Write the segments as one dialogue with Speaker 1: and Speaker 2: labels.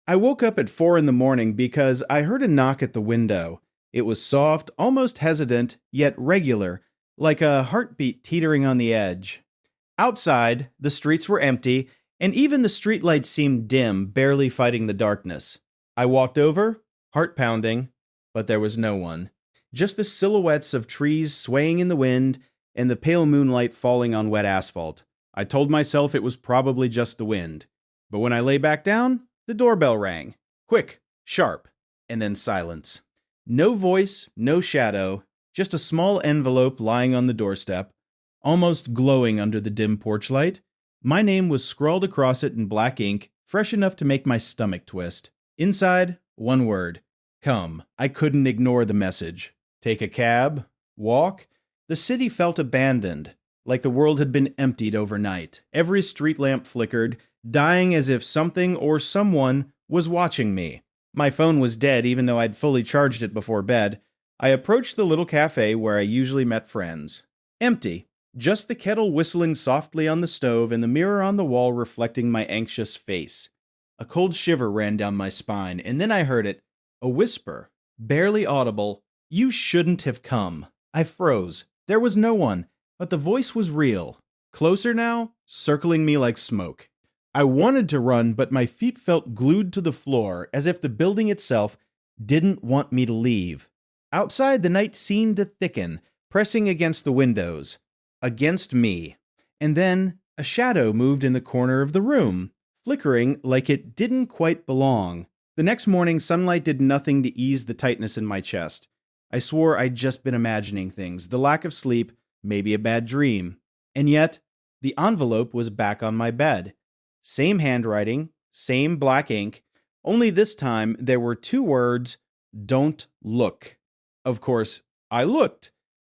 Speaker 1: I woke up at 4 in the morning because I heard a knock at the window. It was soft, almost hesitant, yet regular, like a heartbeat teetering on the edge. Outside, the streets were empty, and even the streetlights seemed dim, barely fighting the darkness. I walked over, heart pounding, but there was no one. Just the silhouettes of trees swaying in the wind and the pale moonlight falling on wet asphalt. I told myself it was probably just the wind. But when I lay back down, the doorbell rang. Quick, sharp, and then silence. No voice, no shadow, just a small envelope lying on the doorstep, almost glowing under the dim porch light. My name was scrawled across it in black ink, fresh enough to make my stomach twist. Inside, one word. Come. I couldn't ignore the message. Take a cab? Walk? The city felt abandoned, like the world had been emptied overnight. Every street lamp flickered, dying as if something or someone was watching me. My phone was dead even though I'd fully charged it before bed. I approached the little cafe where I usually met friends. Empty. Just the kettle whistling softly on the stove and the mirror on the wall reflecting my anxious face. A cold shiver ran down my spine, and then I heard it. A whisper, barely audible. You shouldn't have come. I froze. There was no one, but the voice was real. Closer now, circling me like smoke. I wanted to run, but my feet felt glued to the floor, as if the building itself didn't want me to leave. Outside, the night seemed to thicken, pressing against the windows. Against me. And then a shadow moved in the corner of the room, flickering like it didn't quite belong. The next morning, sunlight did nothing to ease the tightness in my chest. I swore I'd just been imagining things, the lack of sleep, maybe a bad dream. And yet, the envelope was back on my bed. Same handwriting, same black ink, only this time there were two words, "Don't look." Of course, I looked,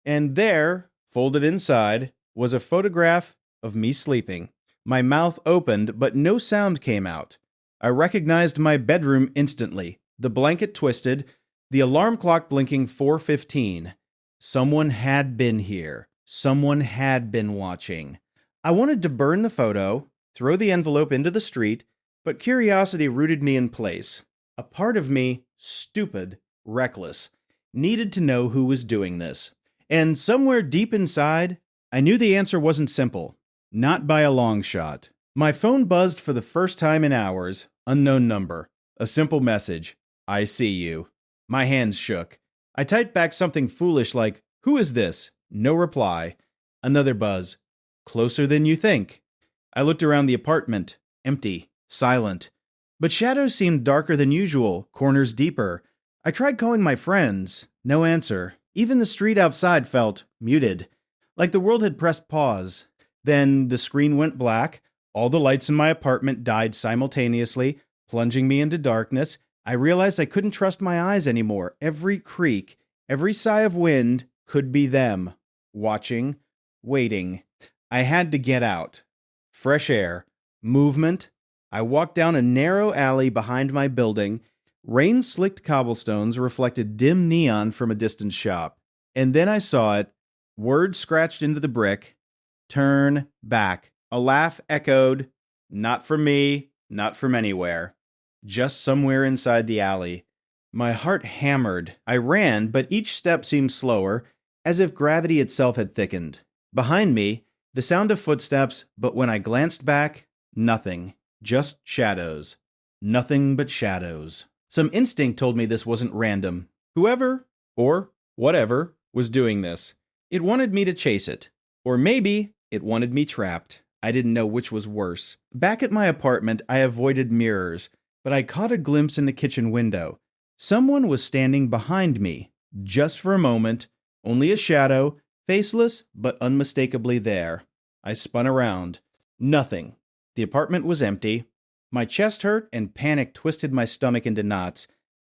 Speaker 1: and there, folded inside, was a photograph of me sleeping. My mouth opened, but no sound came out. I recognized my bedroom instantly. The blanket twisted, the alarm clock blinking 4:15. Someone had been here. Someone had been watching. I wanted to burn the photo, throw the envelope into the street, but curiosity rooted me in place. A part of me, stupid, reckless, needed to know who was doing this. And somewhere deep inside, I knew the answer wasn't simple. Not by a long shot. My phone buzzed for the first time in hours. Unknown number. A simple message. I see you. My hands shook. I typed back something foolish like, "Who is this?" No reply. Another buzz. "Closer than you think." I looked around the apartment. Empty. Silent. But shadows seemed darker than usual, corners deeper. I tried calling my friends. No answer. Even the street outside felt muted, like the world had pressed pause. Then the screen went black. All the lights in my apartment died simultaneously, plunging me into darkness. I realized I couldn't trust my eyes anymore. Every creak, every sigh of wind could be them. Watching, waiting. I had to get out. Fresh air. Movement. I walked down a narrow alley behind my building. Rain-slicked cobblestones reflected dim neon from a distant shop. And then I saw it. Words scratched into the brick. Turn back. A laugh echoed. Not from me, not from anywhere. Just somewhere inside the alley. My heart hammered. I ran, but each step seemed slower, as if gravity itself had thickened. Behind me, the sound of footsteps, but when I glanced back, nothing. Just shadows. Nothing but shadows. Some instinct told me this wasn't random. Whoever, or whatever, was doing this. It wanted me to chase it. Or maybe it wanted me trapped. I didn't know which was worse. Back at my apartment, I avoided mirrors, but I caught a glimpse in the kitchen window. Someone was standing behind me. Just for a moment. Only a shadow, faceless but unmistakably there. I spun around. Nothing. The apartment was empty. My chest hurt and panic twisted my stomach into knots.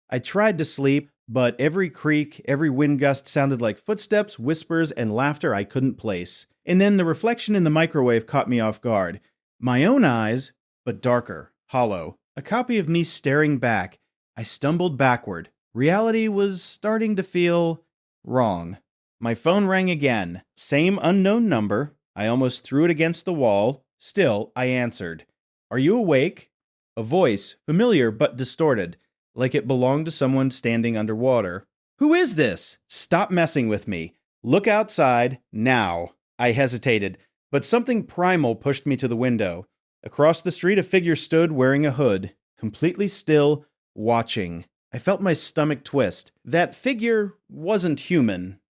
Speaker 1: I tried to sleep, but every creak, every wind gust sounded like footsteps, whispers, and laughter I couldn't place. And then the reflection in the microwave caught me off guard. My own eyes, but darker, hollow. A copy of me staring back. I stumbled backward. Reality was starting to feel wrong. My phone rang again. Same unknown number. I almost threw it against the wall. Still, I answered. "Are you awake?" A voice, familiar but distorted, like it belonged to someone standing underwater. "Who is this? Stop messing with me. Look outside, now." I hesitated, but something primal pushed me to the window. Across the street, a figure stood wearing a hood, completely still, watching. I felt my stomach twist. That figure wasn't human.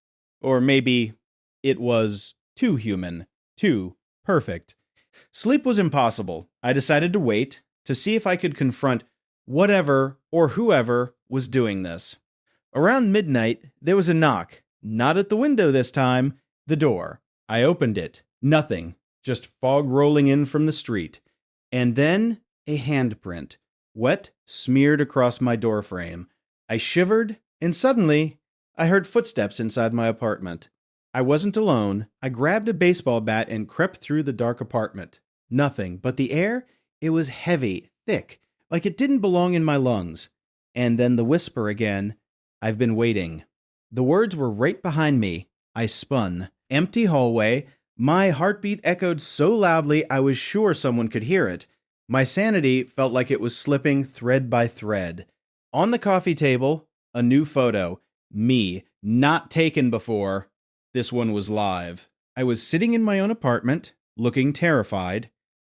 Speaker 1: Or maybe it was too human, too perfect. Sleep was impossible. I decided to wait, to see if I could confront whatever or whoever was doing this. Around midnight, there was a knock. Not at the window this time, the door. I opened it. Nothing, just fog rolling in from the street. And then a handprint, wet, smeared across my doorframe. I shivered, and suddenly, I heard footsteps inside my apartment. I wasn't alone. I grabbed a baseball bat and crept through the dark apartment. Nothing, but the air, it was heavy, thick, like it didn't belong in my lungs. And then the whisper again, "I've been waiting." The words were right behind me. I spun. Empty hallway. My heartbeat echoed so loudly I was sure someone could hear it. My sanity felt like it was slipping thread by thread. On the coffee table, a new photo. Me, not taken before. This one was live. I was sitting in my own apartment, looking terrified,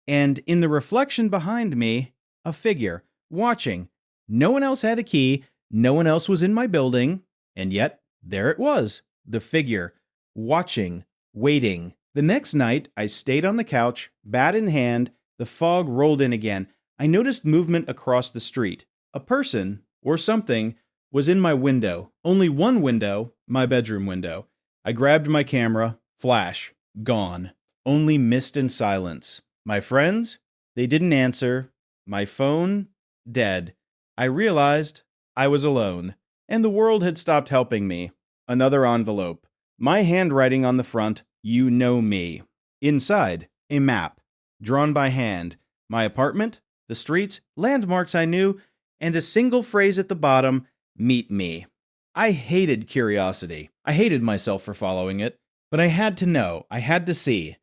Speaker 1: and in the reflection behind me, a figure, watching. No one else had a key, no one else was in my building, and yet there it was, the figure, watching, waiting. The next night, I stayed on the couch, bat in hand. The fog rolled in again. I noticed movement across the street. A person, or something, was in my window. Only one window, my bedroom window. I grabbed my camera. Flash. Gone. Only mist and silence. My friends? They didn't answer. My phone? Dead. I realized I was alone, and the world had stopped helping me. Another envelope. My handwriting on the front, "You know me." Inside, a map, drawn by hand. My apartment, the streets, landmarks I knew, and a single phrase at the bottom, "Meet me." I hated curiosity. I hated myself for following it. But I had to know. I had to see.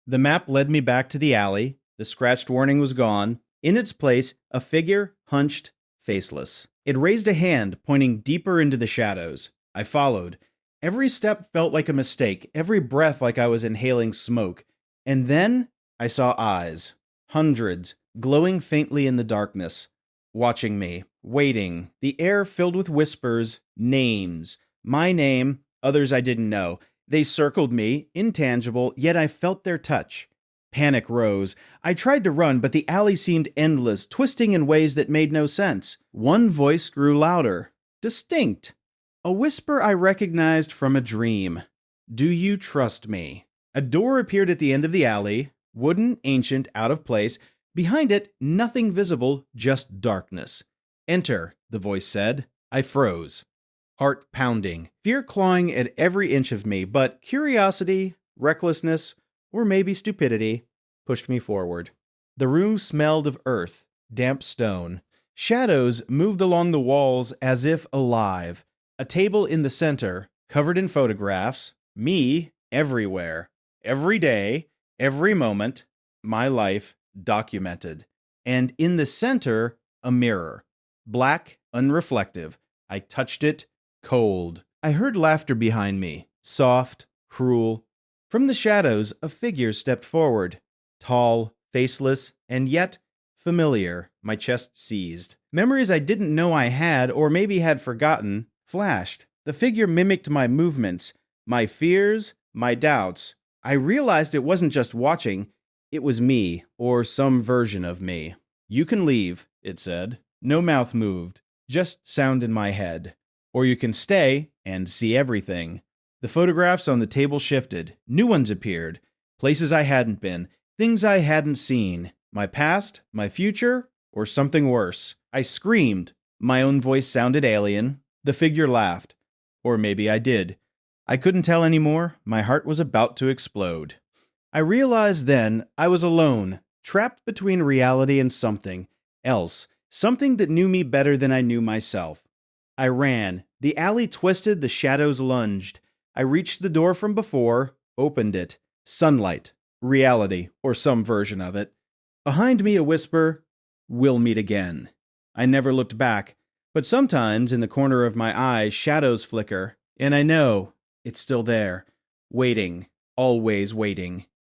Speaker 1: The map led me back to the alley. The scratched warning was gone. In its place, a figure, hunched, faceless. It raised a hand, pointing deeper into the shadows. I followed. Every step felt like a mistake, every breath like I was inhaling smoke. And then I saw eyes. Hundreds, glowing faintly in the darkness. Watching me. Waiting. The air filled with whispers. Names. My name. Others I didn't know. They circled me, intangible, yet I felt their touch. Panic rose. I tried to run, but the alley seemed endless, twisting in ways that made no sense. One voice grew louder. Distinct. A whisper I recognized from a dream. "Do you trust me?" A door appeared at the end of the alley, wooden, ancient, out of place. Behind it, nothing visible, just darkness. "Enter," the voice said. I froze. Heart pounding, fear clawing at every inch of me, but curiosity, recklessness, or maybe stupidity, pushed me forward. The room smelled of earth, damp stone. Shadows moved along the walls as if alive. A table in the center, covered in photographs. Me, everywhere. Every day, every moment, my life documented. And in the center, a mirror. Black, unreflective. I touched it. Cold. I heard laughter behind me, soft, cruel. From the shadows, a figure stepped forward, tall, faceless, and yet familiar. My chest seized. Memories I didn't know I had, or maybe had forgotten, flashed. The figure mimicked my movements, my fears, my doubts. I realized it wasn't just watching, it was me, or some version of me. "You can leave," it said. No mouth moved, just sound in my head. "Or you can stay and see everything." The photographs on the table shifted. New ones appeared. Places I hadn't been. Things I hadn't seen. My past, my future, or something worse. I screamed. My own voice sounded alien. The figure laughed. Or maybe I did. I couldn't tell anymore. My heart was about to explode. I realized then I was alone, trapped between reality and something else. Something that knew me better than I knew myself. I ran. The alley twisted, the shadows lunged. I reached the door from before, opened it. Sunlight. Reality, or some version of it. Behind me a whisper, we'll meet again. I never looked back, but sometimes in the corner of my eye, shadows flicker, and I know it's still there, waiting, always waiting.